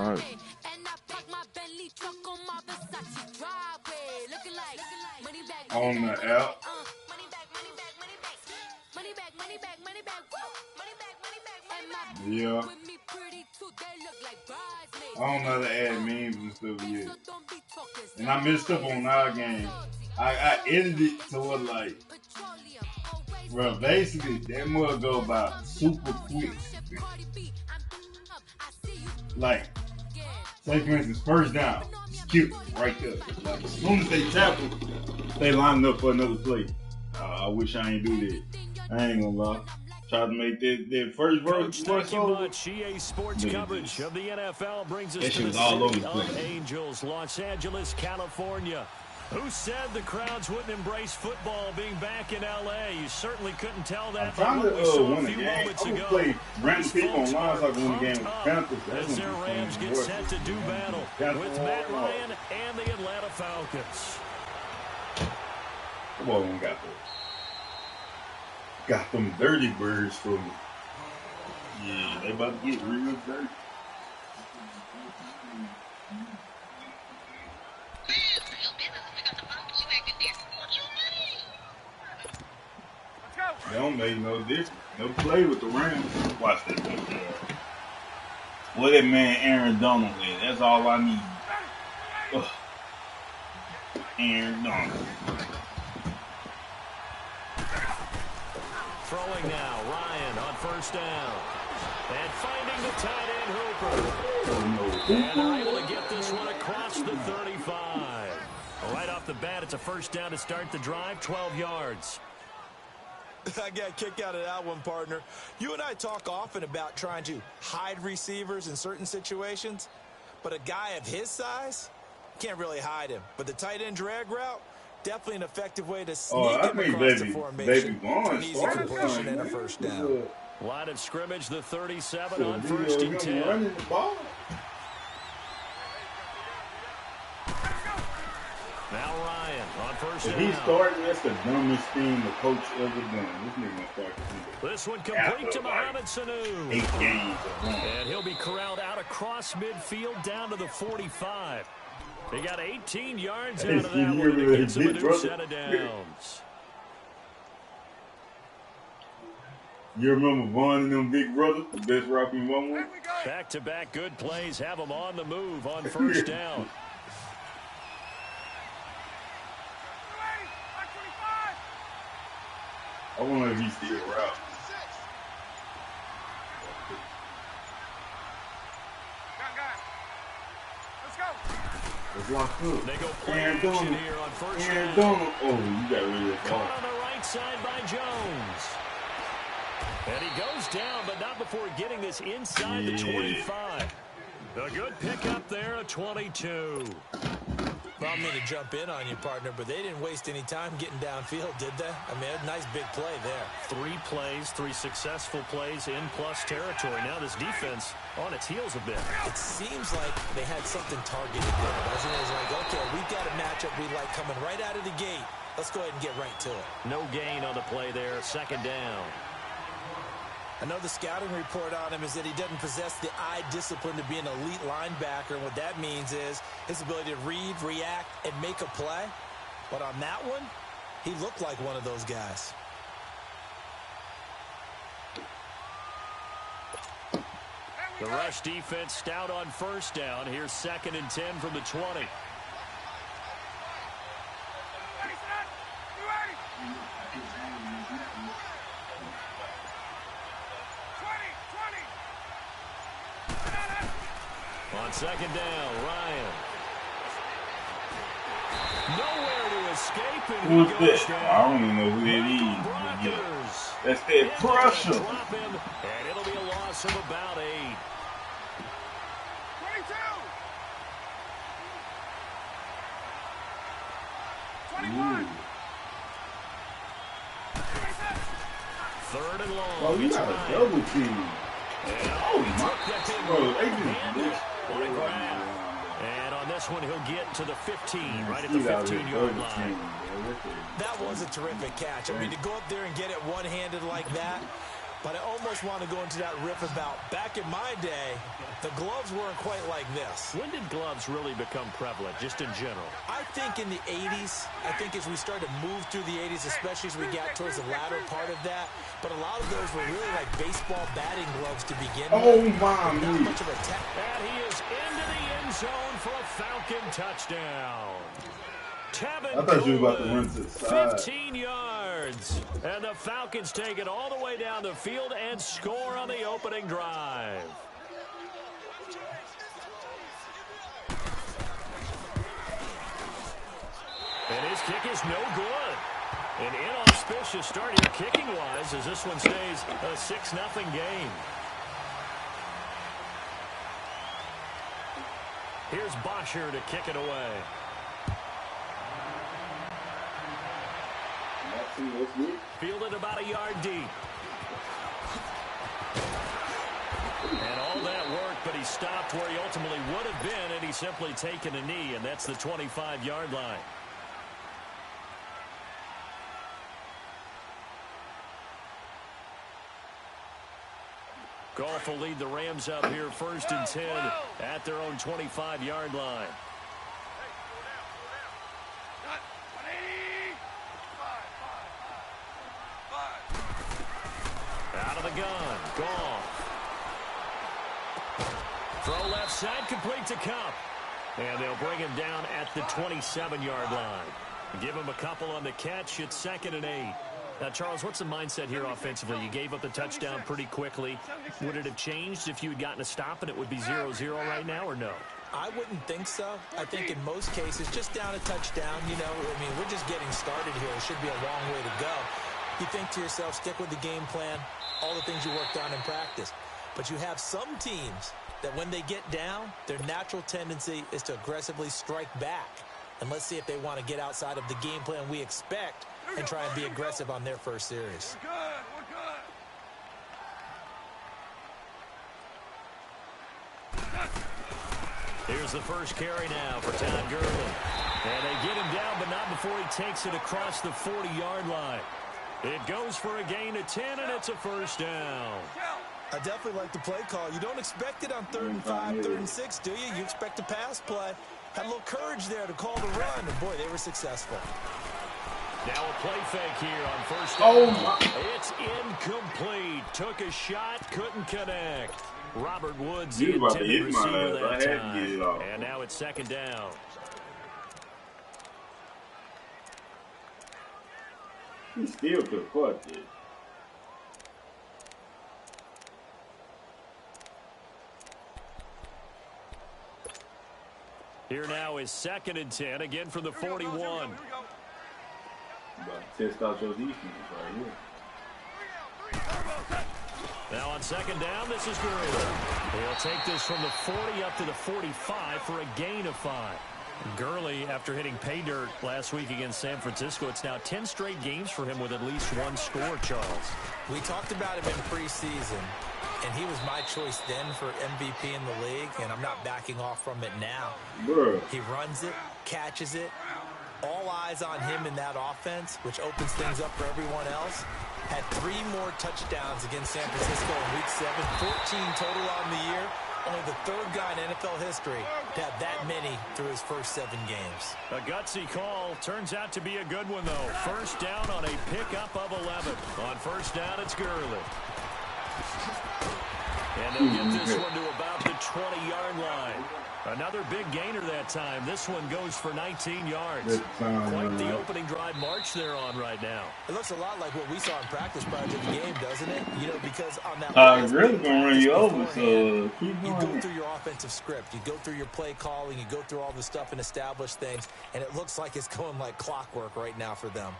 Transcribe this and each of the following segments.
right. On the app. Yeah. I don't know how to add memes and stuff yet. And I messed up on our game. I edited it to what, like, bro, basically that mug go by super quick. Like, say for instance, first down, skip right there. Like, as soon as they tackle, they line up for another play. I wish I ain't do that. I ain't gonna lie. Try to make that first verse. Thank you much. EA Sports coverage of the NFL brings us to the city of Angels, Los Angeles, California. Who said the crowds wouldn't embrace football being back in L.A.? You certainly couldn't tell that from what we saw a few moments ago. Play random people online so I can win the game with Panthers. As their Rams get set to do battle with Matt Ryan and the Atlanta Falcons. Come on, got them dirty birds for me. Yeah, they about to get real dirty. They don't make no difference. No play with the Rams. Watch that play. What that man Aaron Donald is. That's all I need. Ugh. Aaron Donald. Throwing now, Ryan on first down. And finding the tight end Hooper. And they're able to get this one across the 35. Right off the bat, it's a first down to start the drive, 12 yards. I got a kick out of that one, partner. You and I talk often about trying to hide receivers in certain situations, but a guy of his size can't really hide him. But the tight end drag route, definitely an effective way to sneak him across the formation for an easy completion and a first down. Line of scrimmage, the 37 on first and 10. Now Ryan on first down. If he's starting, that's the dumbest thing the coach ever done. This nigga gonna start this one complete to Mohamed Sanu. 8 games. And he'll be corralled out across midfield down to the 45. They got 18 yards out of that one, and it gets them a new set of downs. You remember Vaughn and them Big Brothers, the best rock in one way? Back-to-back good plays have them on the move on first down. I wonder if he's still around. Let's lock up. They go play action here on first down. Donald. Oh, you got rid of that ball. Caught on the right side by Jones. And he goes down, but not before getting this inside the 25. A good pickup there, a 22. I'm going to jump in on you, partner, but they didn't waste any time getting downfield, did they? I mean, a nice big play there. 3 plays, 3 successful plays in plus territory. Now this defense on its heels a bit. It seems like they had something targeted there, doesn't it? It's like, okay, we've got a matchup we like coming right out of the gate. Let's go ahead and get right to it. No gain on the play there, second down. I know the scouting report on him is that he doesn't possess the eye discipline to be an elite linebacker, and what that means is his ability to read, react, and make a play. But on that one, he looked like one of those guys. The rush defense stout on first down. Here's 2nd and 10 from the 20. On second down, Ryan. Nowhere to escape, and who's this? I don't even know who that is. That's that pressure. And it'll be a loss of about 8. 22. 21. 3rd and long. Oh, you got a double team. And on this one, he'll get to the 15, right at the 15-yard line. That was a terrific catch. I mean, to go up there and get it one-handed like that, But I almost want to go into that riff about back in my day, the gloves weren't quite like this. When did gloves really become prevalent, just in general? I think in the 80s. I think as we started to move through the 80s, especially as we got towards the latter part of that. But a lot of those were really like baseball batting gloves to begin with. Oh, my. Not much of a tech. And he is into the end zone for a Falcon touchdown. I thought you were about to run to the side. 15 yards. And the Falcons take it all the way down the field and score on the opening drive. And his kick is no good. An inauspicious start here kicking-wise as this one stays a 6-0 game. Here's Bosher to kick it away. Fielded about a yard deep. And all that work, but he stopped where he ultimately would have been, and he's simply taken a knee, and that's the 25-yard line. Goff will lead the Rams up here 1st and 10 at their own 25-yard line. Out of the gun, Goff. Throw left side, complete to Cup. And they'll bring him down at the 27-yard line. Give him a couple on the catch. It's 2nd and 8. Now, Charles, what's the mindset here offensively? You gave up the touchdown pretty quickly. Would it have changed if you had gotten a stop and it would be 0-0 right now, or no? I wouldn't think so. I think in most cases, just down a touchdown, you know, I mean, we're just getting started here. It should be a long way to go. You think to yourself, stick with the game plan, all the things you worked on in practice. But you have some teams that when they get down, their natural tendency is to aggressively strike back. And let's see if they want to get outside of the game plan we expect and try and be aggressive on their first series. We're good. Here's the first carry now for Todd Gurley. And they get him down, but not before he takes it across the 40-yard line. It goes for a gain of 10, and it's a first down. I definitely like the play call. You don't expect it on 3rd and 5, 3rd and 6, do you? You expect a pass play. Had a little courage there to call the run, and boy, they were successful. Now a play fake here on 1st down. It's incomplete. Took a shot, couldn't connect. Robert Woods, the intended receiver that time. And now it's 2nd down. He still could have caught it. Here now is 2nd and 10, again from the 41. About to test out your defense right here. Now on 2nd down, this is Gurley. He'll take this from the 40 up to the 45 for a gain of 5. Gurley, after hitting pay dirt last week against San Francisco, it's now 10 straight games for him with at least one score, Charles. We talked about him in preseason, and he was my choice then for MVP in the league, and I'm not backing off from it now. Bruh. He runs it, catches it. All eyes on him in that offense, which opens things up for everyone else. Had 3 more touchdowns against San Francisco in Week 7, 14 total on the year. Only the 3rd guy in NFL history to have that many through his first 7 games. A gutsy call. Turns out to be a good one, though. 1st down on a pickup of 11. On 1st down, it's Gurley. And they'll get this one to about the 20-yard line. Another big gainer that time. This one goes for 19 yards. Quite the opening drive march they're on right now. It looks a lot like what we saw in practice prior to the game, doesn't it? You know, because on that really gonna run you over, so keep you going. go through your offensive script, you go through your play calling, you go through all the stuff and establish things, and it looks like it's going like clockwork right now for them.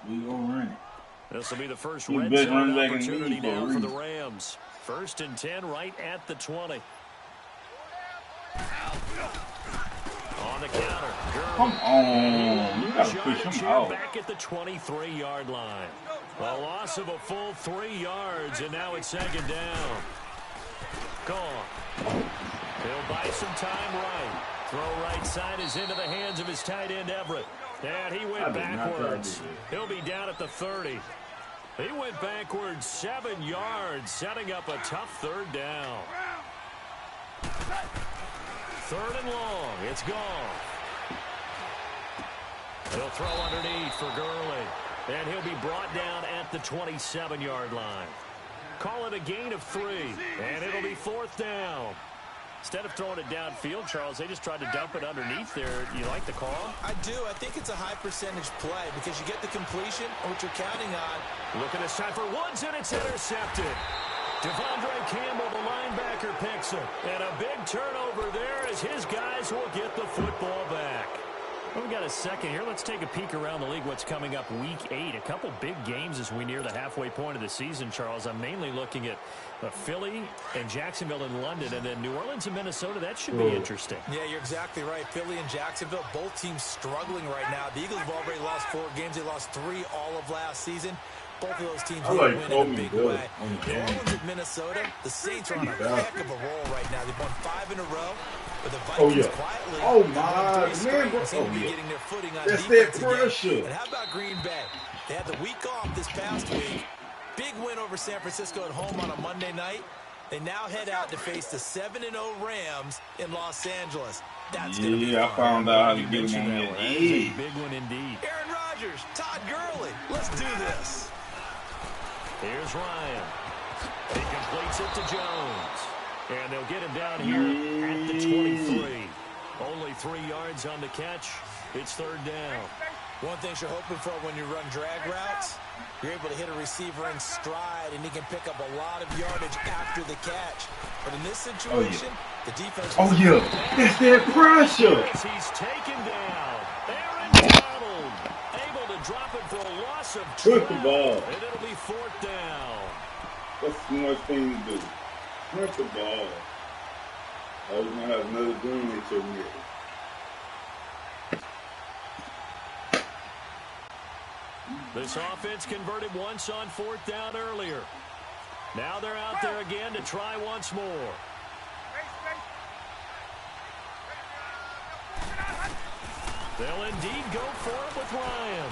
We gonna run it. This will be the first red zone opportunity now for the Rams. 1st and 10 right at the 20. On the counter. Come on. You gotta push him out. Back at the 23-yard line. A loss of a full 3 yards, and now it's 2nd down. Gone. He'll buy some time right. Throw right side is into the hands of his tight end, Everett. And he went backwards. He'll be down at the 30. He went backwards 7 yards, setting up a tough third down. 3rd and long. It's gone. He'll throw underneath for Gurley. And he'll be brought down at the 27-yard line. Call it a gain of 3. And it'll be 4th down. Instead of throwing it downfield, Charles, they just tried to dump it underneath there. You like the call? I do. I think it's a high-percentage play because you get the completion, which you're counting on. Looking this time for Woods, and it's intercepted. Devondre Campbell, the linebacker, picks it. And a big turnover there as his guys will get the football back. Well, we got a second here. Let's take a peek around the league. What's coming up week 8? A couple big games as we near the halfway point of the season, Charles. I'm mainly looking at Philly and Jacksonville in London, and then New Orleans and Minnesota. That should be interesting. Yeah, you're exactly right. Philly and Jacksonville, both teams struggling right now. The Eagles have already lost 4 games. They lost 3 all of last season. Both of those teams did win in a big way. New Orleans and Minnesota, the Saints are on a heck of a roll right now. They've won 5 in a row. But the Vikings quietly seem to be getting their footing on defense again. And how about Green Bay? They had the week off this past week. Big win over San Francisco at home on a Monday night. They now head out to face the 7-0 Rams in Los Angeles. That's going to be fun. I found out how to get him on that. Big one indeed. Aaron Rodgers, Todd Gurley. Let's do this. Here's Ryan. He completes it to Jones. And they'll get him down here at the 23. Only 3 yards on the catch. It's 3rd down. One thing you're hoping for when you run drag routes, you're able to hit a receiver in stride, and he can pick up a lot of yardage after the catch. But in this situation, the defense... That's that pressure. He's taken down. Aaron Donald able to drop it for a loss of 12. Put the ball. And it'll be 4th down. That's the smart thing to do. Put the ball. I was going to have another green at your middle. This offense converted once on 4th down earlier. Now they're out there again to try once more. They'll indeed go for it with Ryan.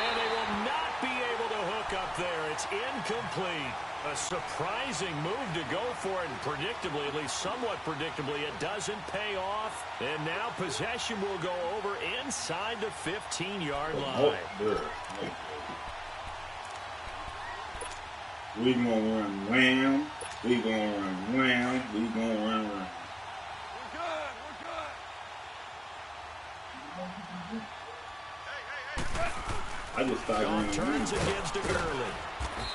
And they will not be able to hook up there. It's incomplete. A surprising move to go for it, and predictably, at least somewhat predictably, it doesn't pay off. And now possession will go over inside the 15-yard line. We gonna run wham. We gonna run wham. We gonna run wham. I just thought Goff turns against Gurley.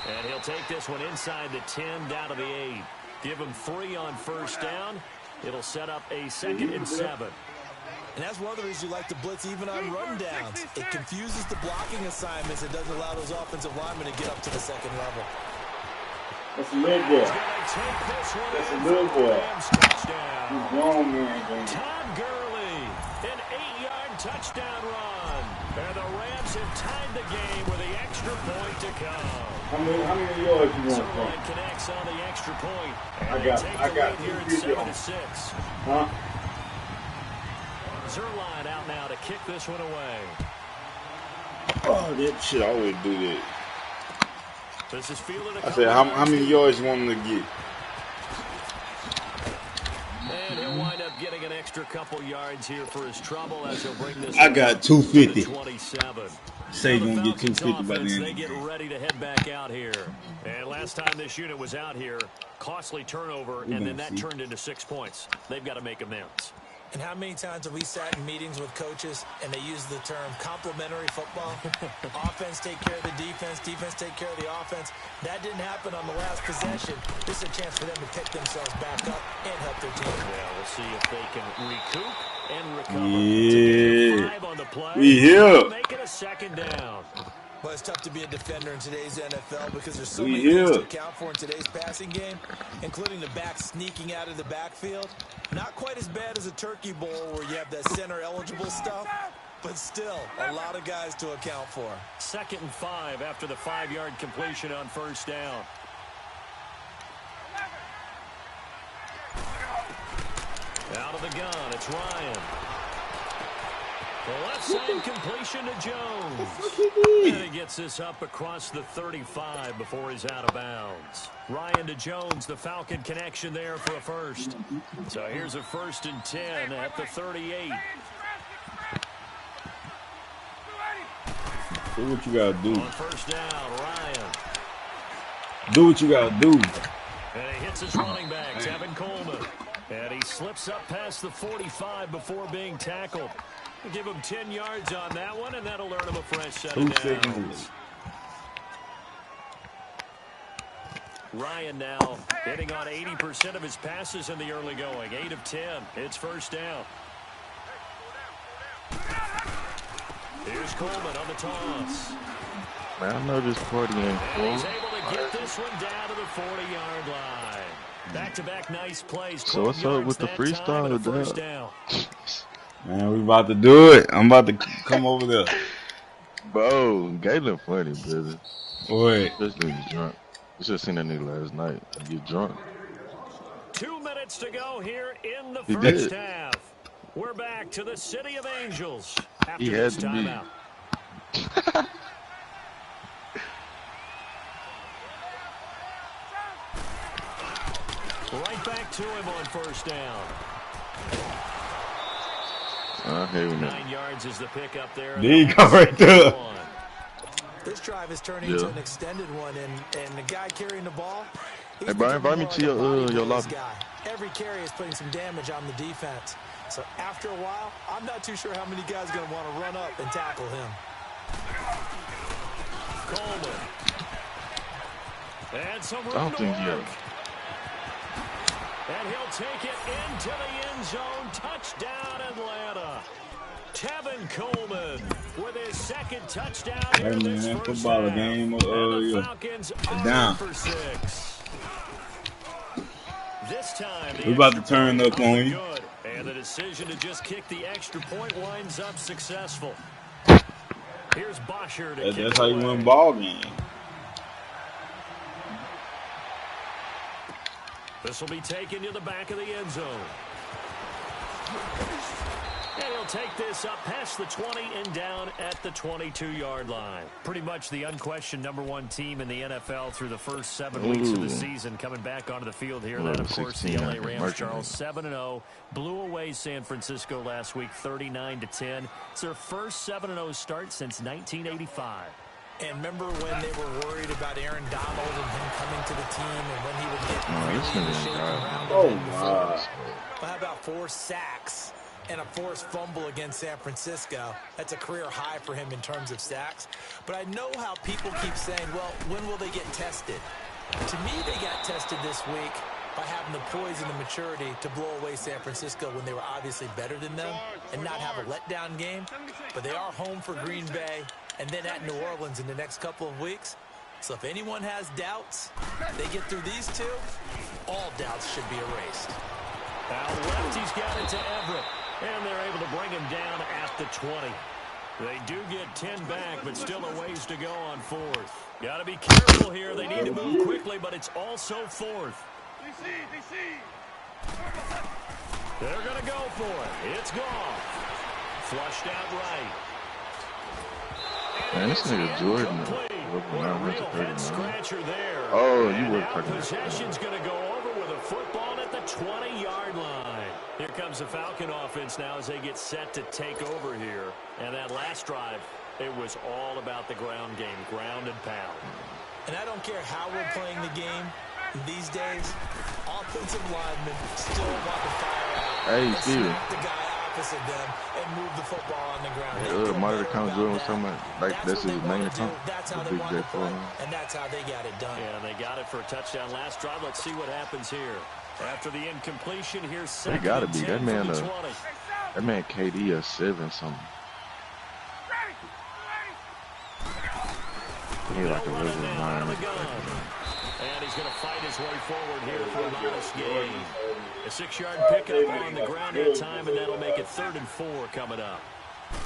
And he'll take this one inside the 10 down to the 8. Give him 3 on 1st down. It'll set up a 2nd and 7. And that's one of the reasons you like to blitz even on run downs. It confuses the blocking assignments. It doesn't allow those offensive linemen to get up to the 2nd level. That's a little boy. That's a little boy. He's wrong, man. Todd Gurley, an 8-yard touchdown run. And the Rams have tied the game with the extra point to come. How many yards you want from? Zerline connects on the extra point. And I got here at 7-6. Huh? Zerline out now to kick this one away. Oh, that shit, I always do that. This is fielded. I said, how many yards you want him to get? And he'll wind up getting an extra couple yards here for his trouble as he'll bring this. I got 250. 27. Say you're going to get 250 by the end. They get ready to head back out here. And last time this unit was out here, costly turnover, and then that turned into 6 points. They've got to make amends. And how many times have we sat in meetings with coaches and they use the term complementary football? Offense take care of the defense, defense take care of the offense. That didn't happen on the last possession. This is a chance for them to pick themselves back up and help their team. Yeah, we'll see if they can recoup and recover. Yeah. 5 on the play. We here. Make it a 2nd down. Well, it's tough to be a defender in today's NFL because there's so many things to account for in today's passing game, including the back sneaking out of the backfield. Not quite as bad as a turkey bowl where you have that center-eligible stuff, but still a lot of guys to account for. 2nd and 5 after the 5-yard completion on 1st down. Out of the gun, it's Ryan. Left side completion to Jones. And he gets this up across the 35 before he's out of bounds. Ryan to Jones, the Falcon connection there for a first. So here's a 1st and 10 at the 38. Do what you gotta do. On 1st down, Ryan. Do what you gotta do. And he hits his running back, Tevin Coleman. And he slips up past the 45 before being tackled. We'll give him 10 yards on that one, and that'll earn him a fresh set of downs. Ryan now hitting on 80% of his passes in the early going. 8 of 10. It's 1st down. Here's Coleman on the toss. Man, I know this party ain't full. And he's able to get this one down to the 40-yard line. Back-to-back nice plays. So what's up with the freestyle or first down? Man, we about to do it. I'm about to come over there. Bro, Galen funny, brother. Wait. This nigga's drunk. You should have seen that nigga last night. He get drunk. 2 minutes to go here in the first half. We're back to the City of Angels after this timeout. Right back to him on 1st down. 9 yards is the pickup there. There you go, right there. This drive is turning into an extended one, and the guy carrying the ball. Hey, Brian, invite me to your lobby. Every carry is putting some damage on the defense. So after a while, I'm not too sure how many guys are going to want to run up and tackle him. Coleman. And some room I don't think to work. And he'll take it into the end zone. Touchdown, Atlanta. Tevin Coleman with his 2nd touchdown. Hey, man, football game. Falcons down. For 6. This time, we about to turn up on you. And the decision to just kick the extra point winds up successful. Here's Bosher to kick That's how you win ball game. This will be taken to the back of the end zone. And he'll take this up past the 20 and down at the 22-yard line. Pretty much the unquestioned #1 team in the NFL through the first 7 weeks of the season. Coming back onto the field here. Then, of course, the LA Rams, Charles, 7-0. Blew away San Francisco last week, 39-10. It's their first 7-0 start since 1985. And remember when they were worried about Aaron Donald and him coming to the team and when he would get really shaken around? Oh, wow. How about 4 sacks and a forced fumble against San Francisco? That's a career high for him in terms of sacks. But I know how people keep saying, well, when will they get tested? To me, they got tested this week by having the poise and the maturity to blow away San Francisco when they were obviously better than them and not have a letdown game. But they are home for Green Bay and then at New Orleans in the next couple of weeks. So if anyone has doubts, they get through these 2, all doubts should be erased. Out left, he's got it to Everett. And they're able to bring him down at the 20. They do get 10 back, but still a ways to go on 4th. Got to be careful here. They need to move quickly, but it's also 4th. They're going to go for it. It's gone. Flushed out right. Man, this nigga Jordan. Oh, you were talking about possession's going to go over with a football at the 20-yard line. Here comes the Falcon offense now as they get set to take over here. And that last drive, it was all about the ground game, ground and pound. And I don't care how we're playing the game these days, offensive linemen still want to fire out. Smack the guy opposite them and move the football on the ground. Monitor account Jordan was talking about, like, that's his main account. That's how they want to play, and that's how they got it done. Yeah, they got it for a touchdown last drive. Let's see what happens here. After the incompletion, here's second. They gotta be that man. That man KD a 7 something. He like a little 9. And he's going to fight his way forward here for a modest gain. A 6-yard pickup on the ground at a time, and that'll make it 3rd and 4 coming up.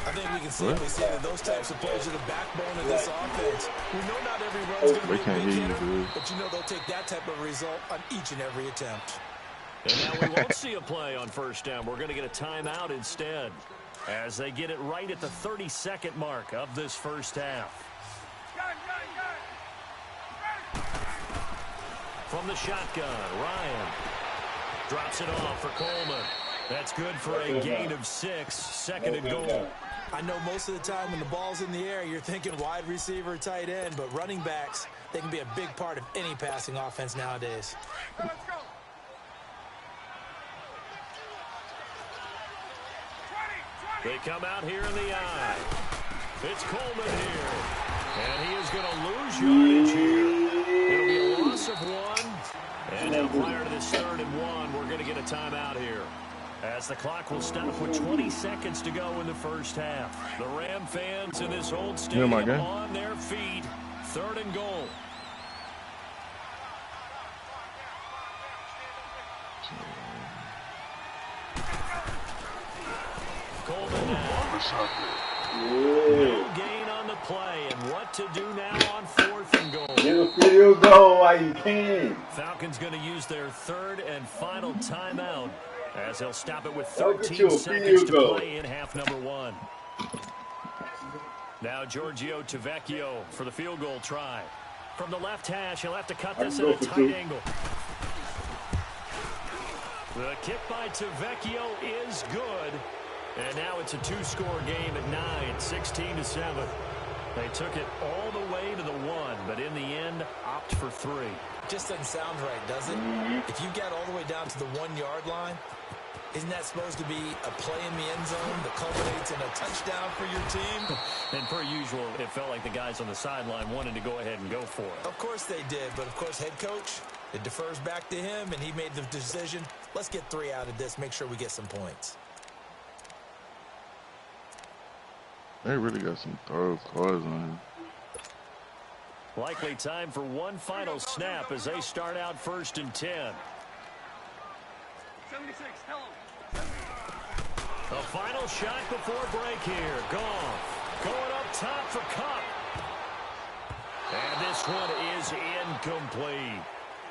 I think we can safely say that those types of plays are the backbone of this offense. We know not every run's going to be a big hitter, but you know they'll take that type of result on each and every attempt. And now we won't see a play on first down. We're going to get a timeout instead as they get it right at the 30-second mark of this first half. From the shotgun, Ryan drops it off for Coleman. That's good for a gain of 6, second and goal. I know most of the time when the ball's in the air, you're thinking wide receiver, tight end, but running backs, they can be a big part of any passing offense nowadays. They come out here in the eye. It's Coleman here. And he is going to lose yardage here. It'll be a loss of 1. And now prior to this 3rd and 1, we're going to get a timeout here, as the clock will stop with 20 seconds to go in the first half. The Ram fans in this old stadium on their feet. 3rd and goal. Coleman now. No gain on the play, and what to do now on 4th and goal. Get a field goal while you can. Falcons going to use their 3rd and final timeout, as they'll stop it with 13 seconds to play in half number 1. Now Giorgio Tavecchio for the field goal try. From the left hash, he'll have to cut this at a tight angle. The kick by Tavecchio is good. And now it's a 2-score game at 9, 16-7. They took it all the way to the 1, but in the end, opt for 3. Just doesn't sound right, does it? If you get all the way down to the 1-yard line, isn't that supposed to be a play in the end zone that culminates in a touchdown for your team? And per usual, it felt like the guys on the sideline wanted to go ahead and go for it. Of course they did, but of course head coach, it defers back to him, and he made the decision. Let's get 3 out of this, make sure we get some points. They really got some thorough cars on him. Likely time for one final snap as they start out 1st and 10. 76, hello. A final shot before break here. Goff going up top for Cup. And this one is incomplete.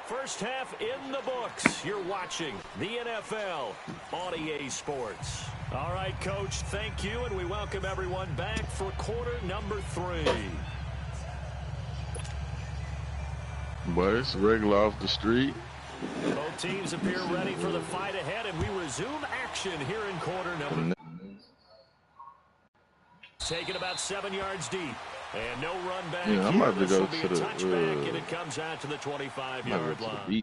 First half in the books. You're watching the NFL on EA Sports. All right, Coach, thank you, and we welcome everyone back for quarter number 3. But it's regular off the street. Both teams appear ready for the fight ahead, and we resume action here in quarter number. Taken about 7 yards deep. And no run back. Yeah, I'm about to go to the touchback, and it comes out to the 25-yard line.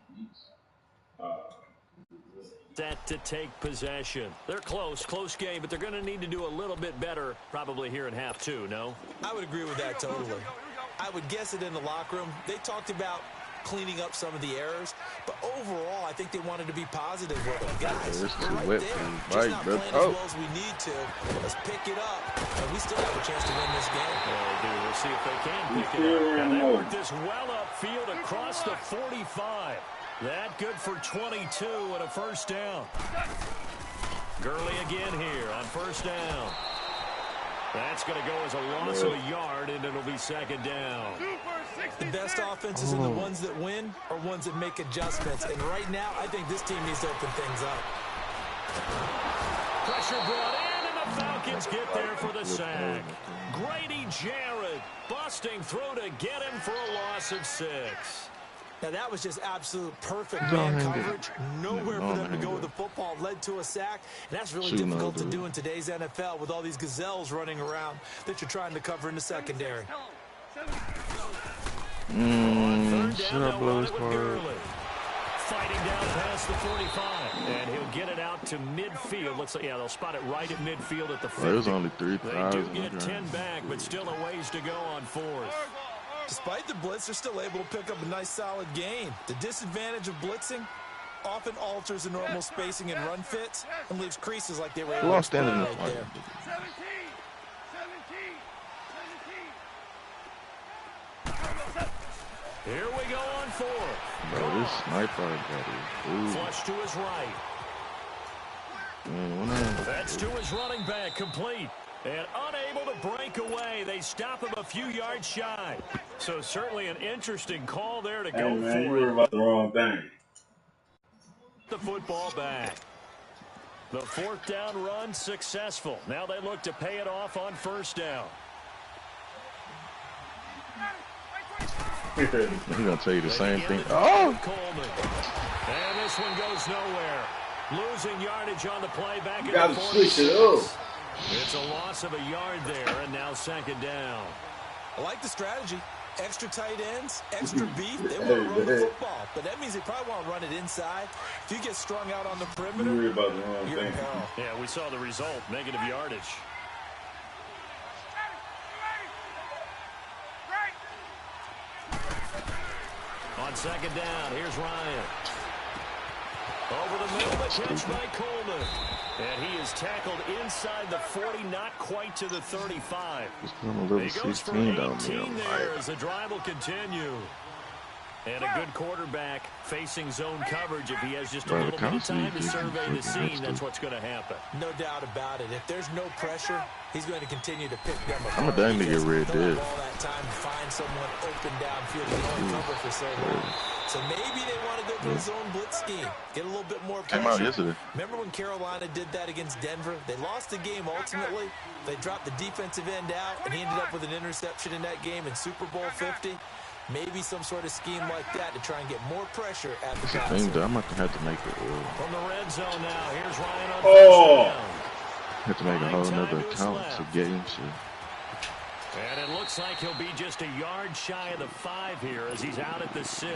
Set to take possession. They're close game, but they're going to need to do a little bit better probably here in half 2, no? I would agree with that totally. I would guess it in the locker room. They talked about cleaning up some of the errors, but overall, I think they wanted to be positive with them. Guys, we're right there. Just not playing as well as we need to. Let's pick it up, and we still have a chance to win this game. Yeah, they do. We'll see if they can pick it up. And they work this well upfield across the 45. That good for 22 and a first down. Gurley again here on first down. That's going to go as a loss of a yard, and it'll be 2nd down. The best offenses are the ones that win or ones that make adjustments. And right now, I think this team needs to open things up. Pressure brought in, and the Falcons get there for the sack. Grady Jarrett busting through to get him for a loss of 6. Now, that was just absolute perfect man coverage. Nowhere for them to go with the football. Led to a sack. And that's really difficult to do in today's NFL with all these gazelles running around that you're trying to cover in the secondary. Should I blow this part? Fighting down past the 45. And he'll get it out to midfield. Looks like, yeah, they'll spot it right at midfield at the 50. It was only 3,000. They do get 10 back, but still a ways to go on 4th. Despite the blitz, they're still able to pick up a nice solid gain. The disadvantage of blitzing often alters the normal spacing and run fits and leaves creases like they were able to exploit right there. 17. Here we go on 4th. Bro, this sniper got Flush to his right. That's to his running back, complete. And unable to break away. They stop him a few yards shy. So certainly an interesting call there to go for you were about the wrong thing. the football back. The fourth down run successful. Now they look to pay it off on first down. He's gonna tell you the same thing. Oh! Coleman. And this one goes nowhere. Losing yardage on the play back in gotta the switch it up. It's a loss of a yard there, and now second down. I like the strategy. Extra tight ends, extra beef. They want to run the football, but that means they probably want to run it inside. If you get strung out on the perimeter, you're about the wrong you're in thing. peril. Yeah, we saw the result, negative yardage. On second down, here's Ryan. Over the middle, the catch by Coleman. And he is tackled inside the 40, not quite to the 35. He's putting a little He goes for 16 down 18 there. there as the drive will continue. And a good quarterback facing zone coverage. If he has just a Well, little bit of time to constantly survey the scene, extra. that's what's going to happen. No doubt about it. If there's no pressure, he's going to continue to pick them apart. I'm a dang to get rid of He'll this. have all that time to find someone open downfield. He can only cover for so long. So maybe they want to go to a zone blitz scheme. Get a little bit more Came out pressure. yesterday. Remember when Carolina did that against Denver? They lost the game ultimately. They dropped the defensive end out, and he ended up with an interception in that game in Super Bowl 50. Maybe some sort of scheme like that to try and get more pressure at the That's the passer. thing, though. I'm going to have to make it. From the red zone now, here's Ryan on Oh! first down. Have to make a whole nother account to get him shit. And it looks like he'll be just a yard shy of the 5 here as he's out at the 6.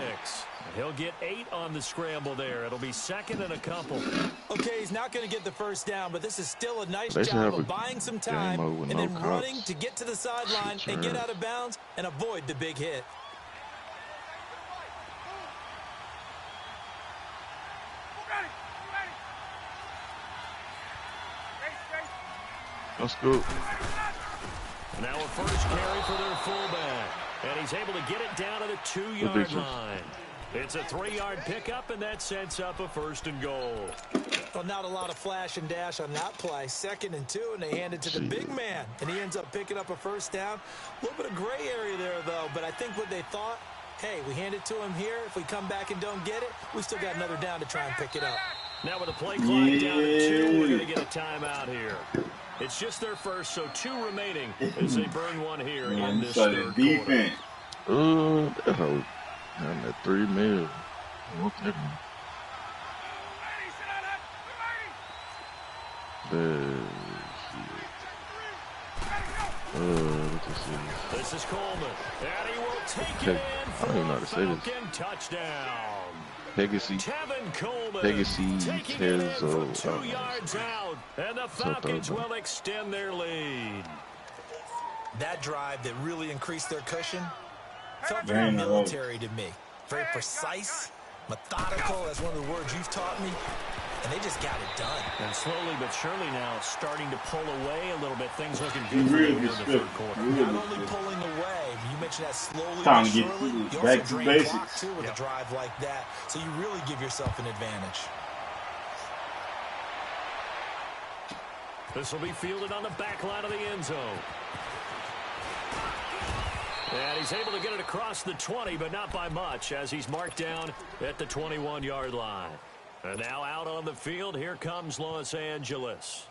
He'll get 8 on the scramble there. It'll be second and a couple. Okay, he's not going to get the first down, but this is still a nice They should job have of a buying some game time mode with and no then cops. running to get to the sideline Shit, and get trash. out of bounds and avoid the big hit. Let's go. Now a first carry for their fullback. And he's able to get it down to the 2-yard Ridiculous. line. It's a 3-yard pickup, and that sets up a first and goal. Well, not a lot of flash and dash on that play. 2nd and 2, and they hand it to the big man. And he ends up picking up a first down. A little bit of gray area there, though. But I think what they thought, hey, we hand it to him here. If we come back and don't get it, we still got another down to try and pick it up. Now with the play clock down to 2, we're going to get a timeout here. It's just their first, so 2 remaining as they burn one here in this third quarter. Defense. That hoe. I'm at 3 mil. What's that one? What This is Coleman, and he will take Okay. it in I for don't even know a how to say this. Falcon touchdown. Pegasus. Tevin Coleman Pegasus taking it in from Tezo. 2 yards out, and the Falcons will extend their lead. That drive that really increased their cushion felt Very very military to me. Very precise, methodical. That's one of the words you've taught me. And they just got it done. And slowly but surely now starting to pull away a little bit. Things looking You good for really them here in the good. third quarter. Really Not only good. pulling away, you mentioned that slowly Time but to get surely. You back also to drain basics. clock, too, with a drive like that. So you really give yourself an advantage. This will be fielded on the back line of the end zone. And he's able to get it across the 20, but not by much, as he's marked down at the 21-yard line. And now out on the field, here comes Los Angeles.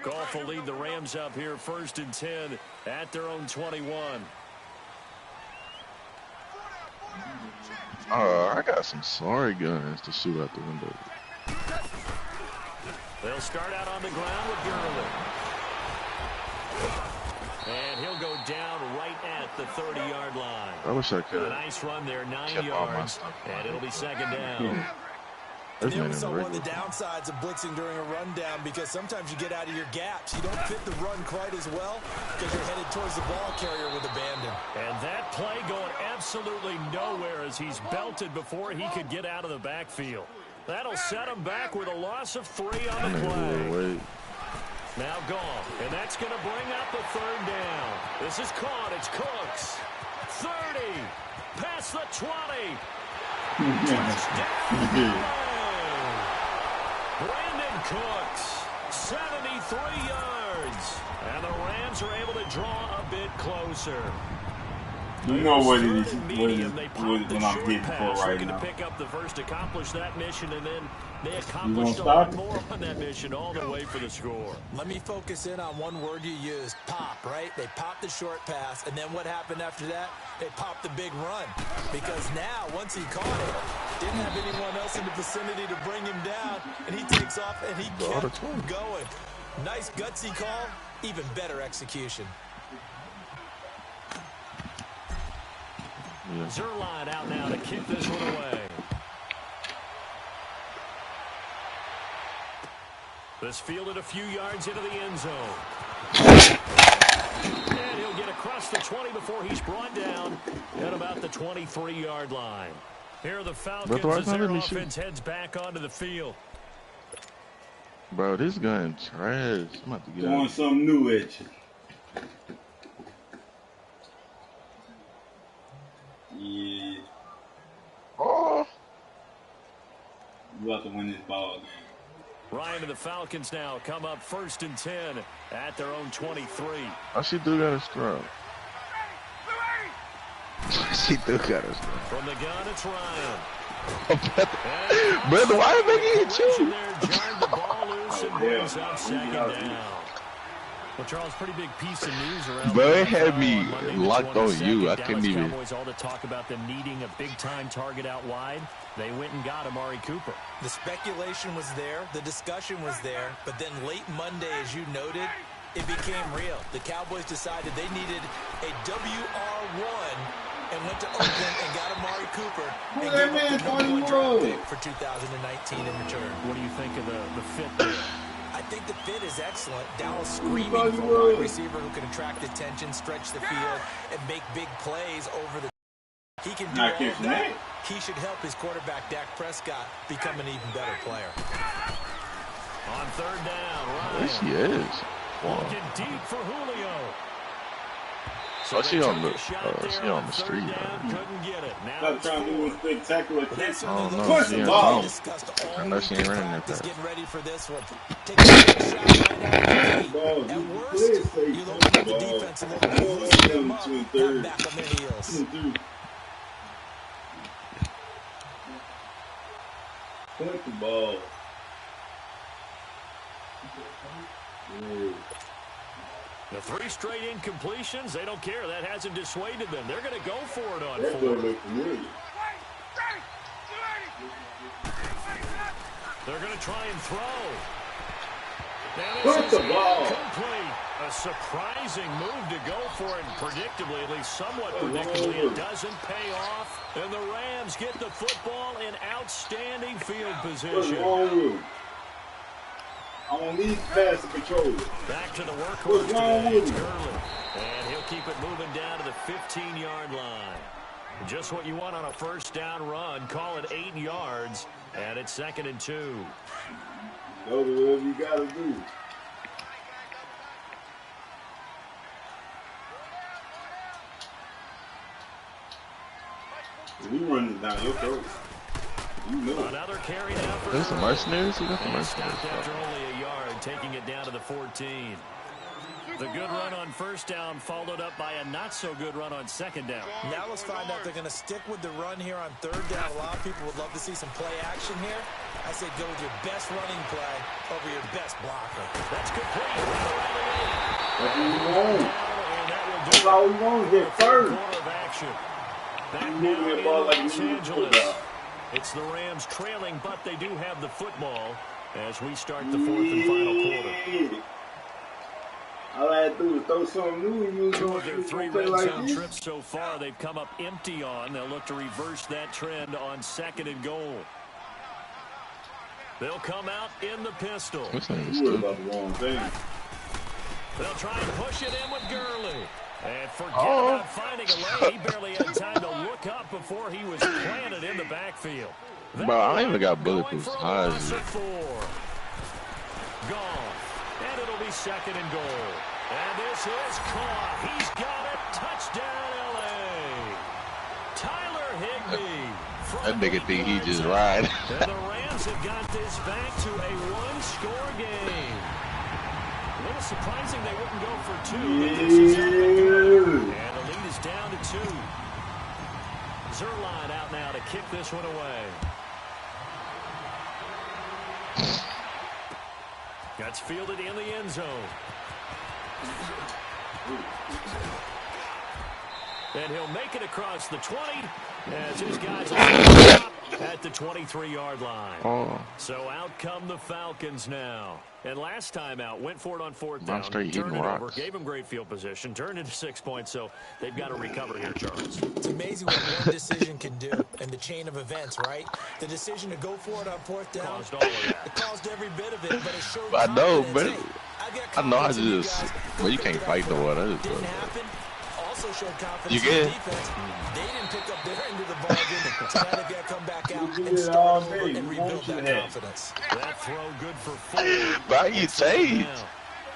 Goff will lead the Rams up here 1st and 10 at their own 21. I got some sorry guns to shoot out the window. They'll start out on the ground with Gurley. And he'll go down right at the 30-yard line. I wish I could. A nice run there, 9 Kept all my yards, stuff. and it'll be second down. This And man there in the was one of the regular. downsides of blitzing during a rundown because sometimes you get out of your gaps. You don't fit the run quite as well because you're headed towards the ball carrier with abandon. And that play going absolutely nowhere as he's belted before he could get out of the backfield. That'll set him back with a loss of 3 on the play. Wait. Now gone, and that's going to bring up a 3rd down. This is caught. It's Cooks. 30. Past the 20. Touchdown. Brandon Cooks, 73 yards. And the Rams are able to draw a bit closer. You know what it is, what I'm getting for right now. To pick up the first, accomplish that mission, and then they accomplished a lot more on that mission all the way for the score. Let me focus in on one word you used, pop, right? They popped the short pass, and then what happened after that? They popped the big run. Because now, once he caught it, didn't have anyone else in the vicinity to bring him down, and he takes off, and he kept going. Nice gutsy call, even better execution. Yeah. Zerline out now to kick this one away. This fielded a few yards into the end zone. And he'll get across the 20 before he's brought down at about the 23-yard line. Here are the Falcons as their offense heads back onto the field. Bro, this gun trash. I'm about to get on something new at you. Yeah. Oh. You about to win this ball game. Ryan and the Falcons now come up 1st and 10 at their own 23. Oh, she do got a scrub. She do got a scrub. From the gun, it's Ryan. Brother, why are they hit you? Jarring the ball loose and brings up 2nd down. Well, Charles, pretty big piece of news around. Bro, it had me locked on you. I couldn't even. Cowboys all to talk about them needing a big-time target out wide. They went and got Amari Cooper. The speculation was there. The discussion was there. But then late Monday, as you noted, it became real. The Cowboys decided they needed a WR1 and went to Oakland and got Amari Cooper and gave up the #1 draft pick for 2019 in return. What do you think of the fit there? I think the fit is excellent. Dallas screaming for a wide receiver who can attract attention, stretch the field, and make big plays over the. He can do all of that. He should help his quarterback, Dak Prescott, become an even better player. On 3rd down, Ryan. Yes, she is. Wow. Looking deep for Julio. So she on the street. Couldn't get it. Now trying to do a spectacular kick. Oh no, she ain't wrong. I know she ain't running that fast. Getting ready for this one. Take a shot right now. At worst, you look at the defense and loosen them up, not back on their heels. Point the ball. The 3 straight incompletions, they don't care. That hasn't dissuaded them. They're going to go for it on 4th. They're going to try and throw. Put the ball. Complete. A surprising move to go for it. Predictably, at least somewhat predictably, it doesn't pay off. And the Rams get the football in outstanding field position. I don't need pass control. Back to the workhorse today. It's Gurley. And he'll keep it moving down to the 15-yard line. Just what you want on a 1st down run. Call it 8 yards. And it's 2nd and 2. Go to whatever you got to do. We running down your throat. You know. Another carry down for There's the mercenaries. You got the mercenaries. After only a yard, taking it down to the 14. The good run on 1st down followed up by a not-so-good run on 2nd down. Now let's find out they're going to stick with the run here on 3rd down. A lot of people would love to see some play action here. I say go with your best running play over your best blocker. That's complete. That's what we want. That's all we want is get first. Back now in Los Angeles. It's the Rams trailing, but they do have the football as we start the 4th and final quarter. All I had to do was throw something new and you was going to 3 red zone trips so far they've come up empty on. They'll look to reverse that trend on 2nd and goal. They'll come out in the pistol. You about the wrong thing. They'll try and push it in with Gurley. And forget about finding a lane. He barely had time to look up before he was planted in the backfield. Bro, I ain't even got bulletproof tires. Gone. And it'll be 2nd and goal. And this is caught. He's got it. Touchdown, L.A. Tyler Higbee. That nigga think he just ride. And the Rams have got this back to a 1-score game. A little surprising they wouldn't go for 2. But this is how they go. And the lead is is down to 2. Zerline out now to kick this one away. That's fielded in the end zone. And he'll make it across the 20 as his guys will stop at the 23-yard line. Oh. So out come the Falcons now. And last time out, went for it on 4th down, Turned it over, gave him great field position, turned into 6 points, so they've got to recover here, Charles. It's amazing what one decision can do in the chain of events, right? The decision to go for it on 4th down, Caused all of that. it caused every bit of it, but it showed I know, confidence. but Hey, I know I confidence in you just, guys. well, you can't fight the water. Didn't happen. Also showed confidence You in the get? defense. They didn't pick up their end of the bargain. So now they've got to come back out and all start over day. and rebuild that confidence. That throw good for 4. Why you changed?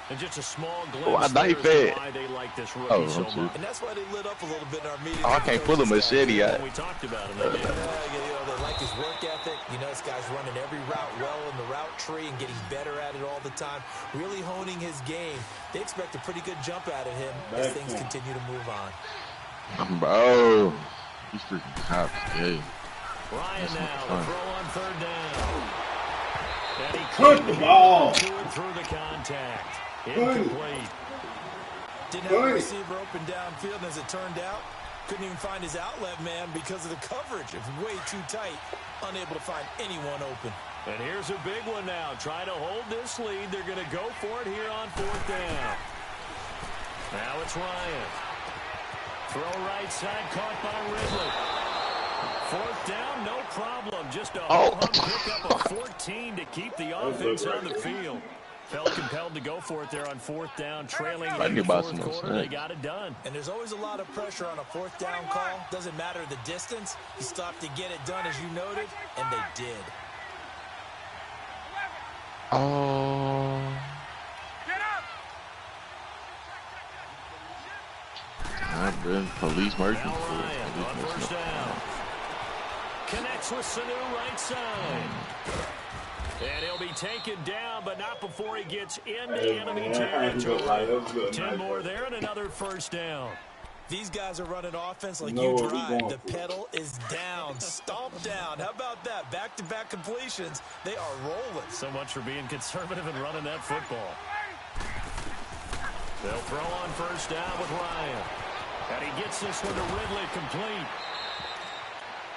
And just a small glimpse Oh, I knife there as it. to why they like this rookie Oh, so okay. much. And that's why they lit up a little bit in our meeting. Oh, I can't pull a machete yet. We talked about him. They like his work ethic. You know, this guy's running every route well in the route tree and getting better at it all the time. Really honing his game. They expect a pretty good jump out of him as things continue to move on. Bro, he's freaking cops, yeah. Ryan now, the throw on 3rd down. And he Put the ball. through the contact. Incomplete. Didn't have a receiver open downfield, and as it turned out, couldn't even find his outlet man because of the coverage. It was way too tight, unable to find anyone open. And here's a big one now. Try to hold this lead. They're going to go for it here on 4th down. Now it's Ryan. Throw right side, caught by Ridley. 4th down, no problem. Just a home pickup of 14 to keep the offense on the field. Felt compelled to go for it there on 4th down, trailing in the 4th quarter. They got it done. And there's always a lot of pressure on a 4th down call. Doesn't matter the distance. You stop to get it done, as you noted, and they did. Oh. I've been police merchants. Now Ryan on 1st down. Connects with Sanu right side. And he'll be taken down, but not before he gets into enemy territory. 10 more there and another 1st down. These guys are running offense like you drive. The pedal is down, stomped down. How about that? Back-to-back completions. They are rolling. So much for being conservative and running that football. They'll throw on 1st down with Ryan. And he gets this one to Ridley complete.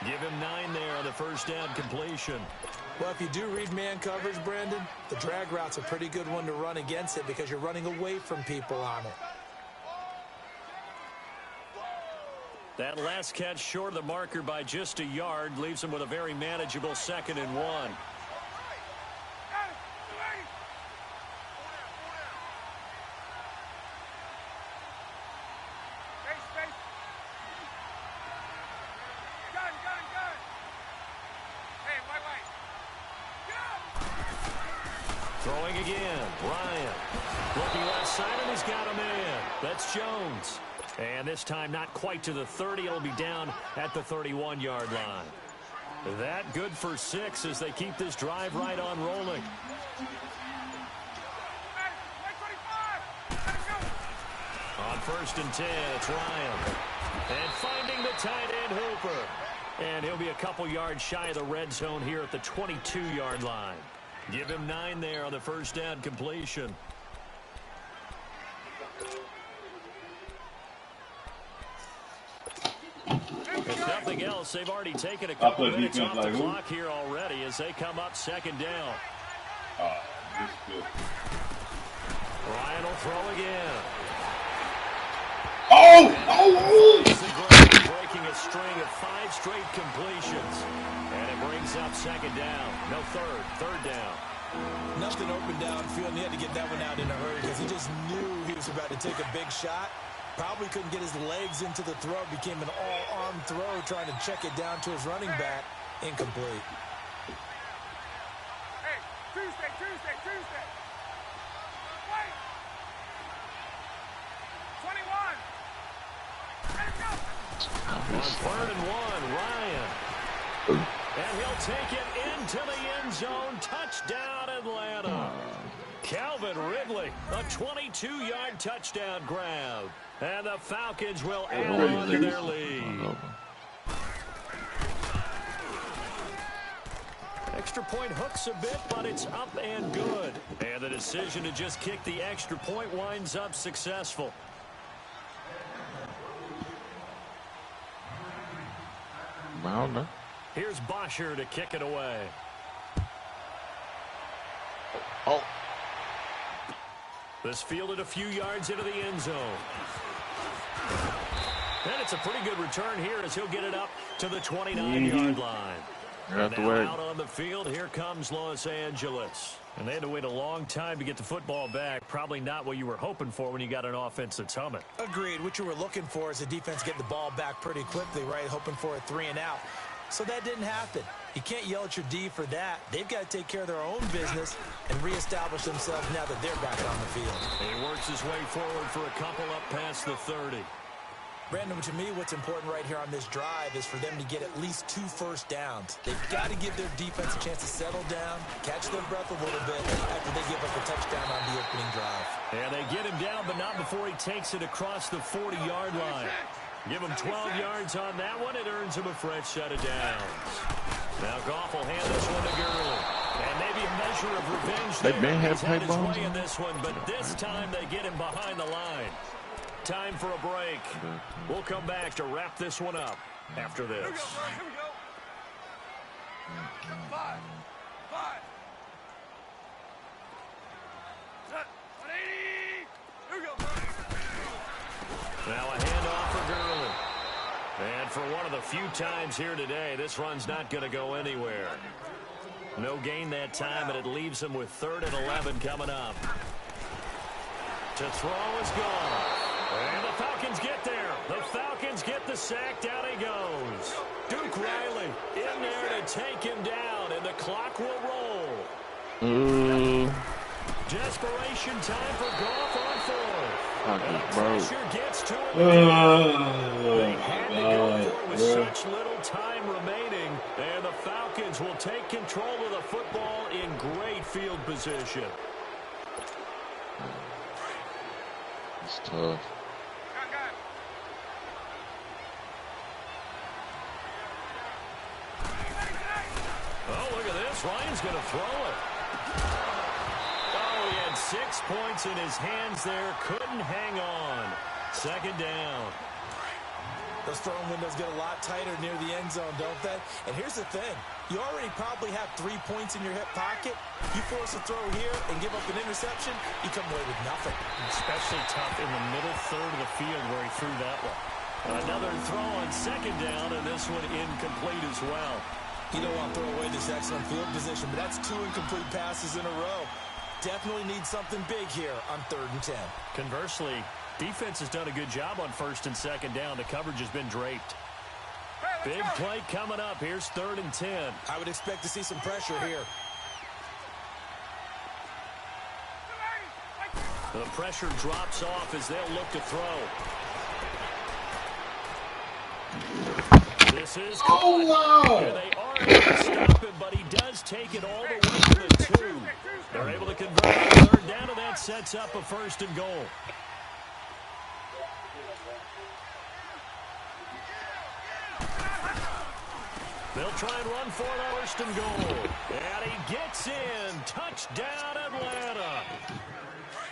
Give him 9 there on the 1st down completion. Well, if you do read man coverage, Brandon, the drag route's a pretty good one to run against it because you're running away from people on it. That last catch short of the marker by just a yard leaves him with a very manageable 2nd and 1. Throwing again, Ryan. Looking left side, and he's got a man. That's Jones. And this time not quite to the 30. It'll be down at the 31-yard line. That good for 6 as they keep this drive right on rolling. On 1st and 10, it's Ryan. And finding the tight end Hooper. And he'll be a couple yards shy of the red zone here at the 22-yard line. Give him 9 there on the 1st down completion. If nothing else, they've already taken a couple minutes off the clock here already as they come up 2nd down. Ryan will throw again. Breaking a string of 5 straight completions. And it brings up 2nd down. No, 3rd down. Nothing open downfield, and he had to get that one out in a hurry because he just knew he was about to take a big shot. Probably couldn't get his legs into the throw. Became an all-arm throw, trying to check it down to his running back. Incomplete. Hey, Tuesday. Wait. 21. Let it go. On 3rd and 1, Ryan. And he'll take it into the end zone. Touchdown, Atlanta. Calvin Ridley A 22-yard touchdown grab. And the Falcons will add on to their lead. Extra point hooks a bit, but it's up and good. And the decision to just kick the extra point winds up successful. Milner. Here's Bosher to kick it away. Oh. This fielded a few yards into the end zone. And it's a pretty good return here as he'll get it up to the 29-yard line. And now out on the field, here comes Los Angeles. And they had to wait a long time to get the football back. Probably not what you were hoping for when you got an offense that's humming. Agreed. What you were looking for is the defense getting the ball back pretty quickly, right? Hoping for a 3-and-out. So that didn't happen. You can't yell at your D for that. They've got to take care of their own business and reestablish themselves now that they're back on the field. He works his way forward for a couple up past the 30. Brandon, to me, what's important right here on this drive is for them to get at least 2 first downs. They've got to give their defense a chance to settle down, catch their breath a little bit after they give up a touchdown on the opening drive. And they get him down, but not before he takes it across the 40-yard line. Give him 12 yards on that one. It earns him a fresh set of downs. Now Goff will hand this one to Gurley. And maybe a measure of revenge there. They may have He's had his bombs way in this one, but this time they get him behind the line. Time for a break. We'll come back to wrap this one up after this. Here we go, bro. Here we go. 5. 5. Set. 180. Here we go, bro. Now a handoff for Gurley. And for one of the few times here today, this run's not going to go anywhere. No gain that time, and it leaves him with 3rd and 11 coming up. To throw is gone. And the Falcons get there. The Falcons get the sack. Down he goes. Duke Riley in there to take him down, and the clock will roll. Desperation time for Goff on 4th. And the pressure gets to him. They had to go for it with such little time remaining, and the Falcons will take control of the football in great field position. It's tough. Oh, look at this. Ryan's going to throw it. Oh, he had 6 points in his hands there. Couldn't hang on. 2nd down. Those throwing windows get a lot tighter near the end zone, don't they? And here's the thing. You already probably have 3 points in your hip pocket. You force a throw here and give up an interception, you come away with nothing. Especially tough in the middle third of the field where he threw that one. Another throw on 2nd down, and this one incomplete as well. You don't want to throw away this excellent field position, but that's 2 incomplete passes in a row. Definitely need something big here on 3rd and 10. Conversely, defense has done a good job on 1st and 2nd down. The coverage has been draped. Big play coming up. Here's 3rd and 10. I would expect to see some pressure here. The pressure drops off as they'll look to throw. This is wow! and they are able to stop him, but he does take it all the way to the 2. They're able to convert on 3rd down, and that sets up a 1st and goal. They'll try and run for it on 1st and goal. And he gets in. Touchdown, Atlanta.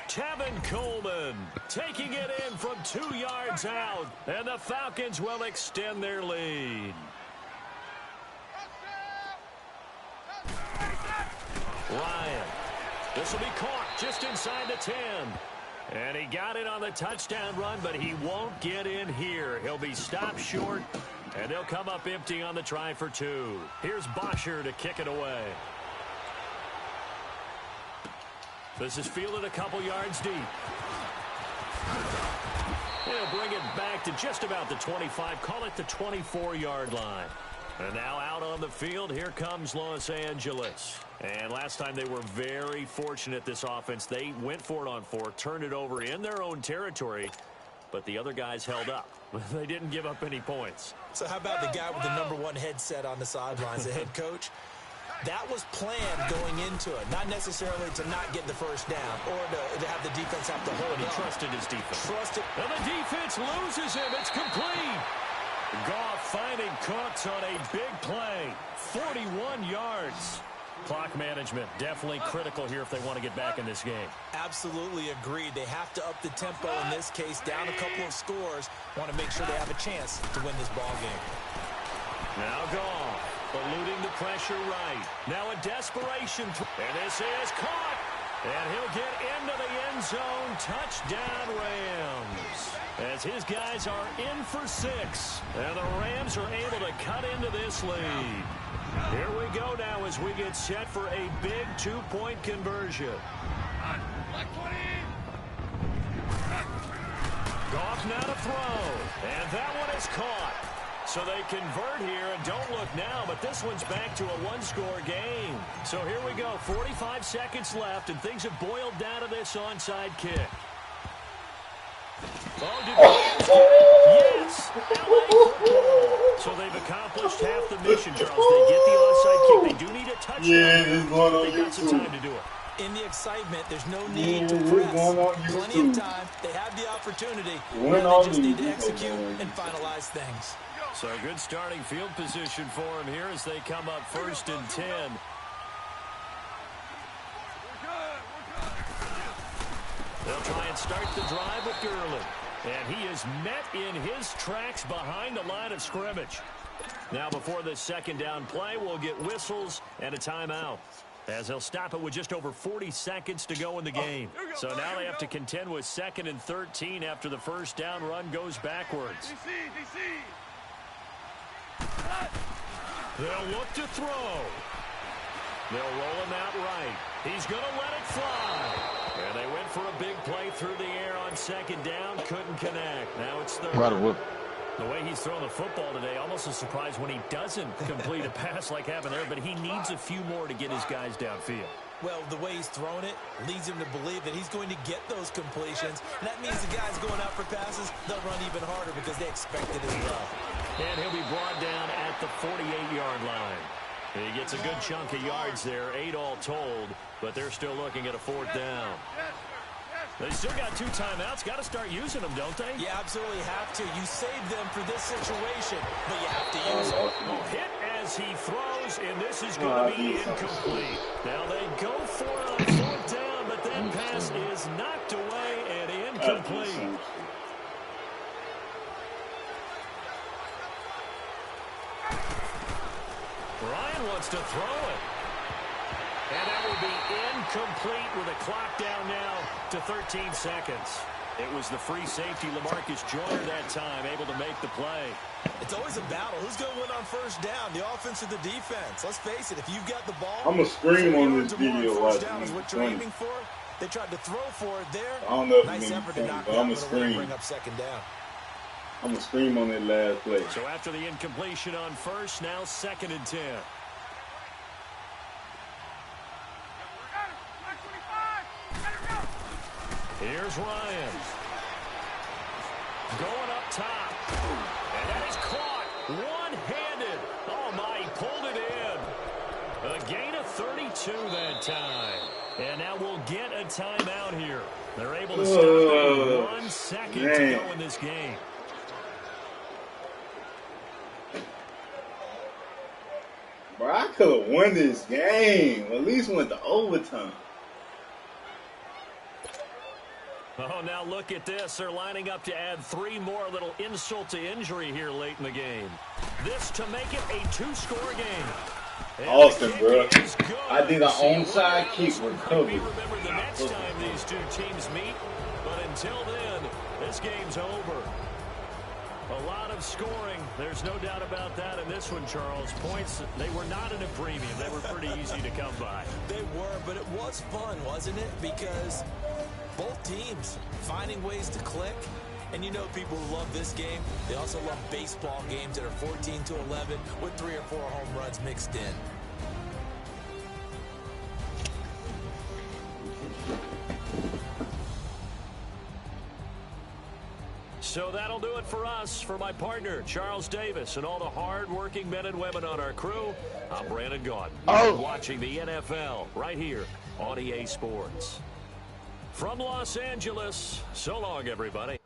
Tevin Coleman taking it in from 2 yards out. And the Falcons will extend their lead. Ryan. This will be caught just inside the 10. And he got it on the touchdown run, but he won't get in here. He'll be stopped short. And they'll come up empty on the try for 2. Here's Bosher to kick it away. This is fielded a couple yards deep. They'll bring it back to just about the 25. Call it the 24-yard line. And now out on the field, here comes Los Angeles. And last time they were very fortunate, this offense. They went for it on 4, turned it over in their own territory. But the other guys held up. They didn't give up any points. So how about the guy with the #1 headset on the sidelines, the head coach? That was planned going into it, not necessarily to not get the first down or to have the defense have to hold. He trusted his defense. And the defense loses him. It's complete. Goff finding Cooks on a big play. 41 yards. Clock management definitely critical here if they want to get back in this game. Absolutely agreed. They have to up the tempo in this case, down a couple of scores. Want to make sure they have a chance to win this ball game. Now Goff eluding the pressure right. Now a desperation. And this is caught. And he'll get into the end zone. Touchdown Rams. As his guys are in for 6. And the Rams are able to cut into this lead. Here we go now as we get set for a big 2-point conversion. Goff now to throw. And that one is caught. So they convert here, and don't look now, but this one's back to a one-score game. So here we go, 45 seconds left, and things have boiled down to this onside kick. Oh, did yes! LA football. So they've accomplished half the mission, Charles. They get the onside kick. They do need a touchdown. Yeah, this is going on They've got some time to do it. In the excitement, there's no need to press. Plenty of time. They have the opportunity. They just need to execute and finalize things. So good starting field position for him here as they come up 1st and 10. They'll try and start the drive with Gurley. And he is met in his tracks behind the line of scrimmage. Now before this second down play, we'll get whistles and a timeout, as they'll stop it with just over 40 seconds to go in the game. So now they have to contend with 2nd and 13 after the first down run goes backwards. They'll look to throw. They'll roll him out right. He's going to let it fly. And they went for a big play through the air on 2nd down. Couldn't connect. Now it's 3rd. The way he's thrown the football today, almost a surprise when he doesn't complete a pass like happened there, but he needs a few more to get his guys downfield. Well, the way he's thrown it leads him to believe that he's going to get those completions. And that means the guys going out for passes, they'll run even harder because they expect it as well. And he'll be brought down at the 48-yard line. He gets a good chunk of yards there, 8 all told, but they're still looking at a 4th down. They still got 2 timeouts. Got to start using them, don't they? You absolutely have to. You save them for this situation, but you have to use them. Hit as he throws, and this is going to be incomplete. Now they go for it on 4th down, but that pass is knocked away and incomplete. Ryan wants to throw it. And that will be incomplete with a clock down now to 13 seconds. It was the free safety, LaMarcus Joyner, that time, able to make the play. It's always a battle. Who's going to win on 1st down, the offense or the defense? Let's face it, if you've got the ball, I'm going to scream on this video watching down is what you're aiming for. They tried to throw for it there. I don't know if nice it's effort funny, to knock but down, I'm going to scream. Bring up 2nd down. I'm going to scream on that last play. So after the incompletion on 1st, now 2nd and 10. Here's Ryan. Going up top. And that is caught. One-handed. Oh, my, he pulled it in. A gain of 32 that time. And now we'll get a timeout here. They're able to stop it in 1 second to go in this game. Bro, I could have won this game. At least went to overtime. Oh, now look at this. They're lining up to add 3 more, little insult to injury here late in the game. This to make it a 2-score game. And Austin, bro. I did an onside onside kick recovery. Remember the next time these 2 teams meet, but until then, this game's over. A lot of scoring. There's no doubt about that in this one, Charles. Points, they were not in a premium. They were pretty easy to come by. They were, but it was fun, wasn't it? Because both teams finding ways to click. And you know people who love this game, they also love baseball games that are 14-11 with 3 or 4 home runs mixed in. So that'll do it for us. For my partner, Charles Davis, and all the hard-working men and women on our crew, I'm Brandon Gaudin. You're watching the NFL right here on EA Sports. From Los Angeles, so long, everybody.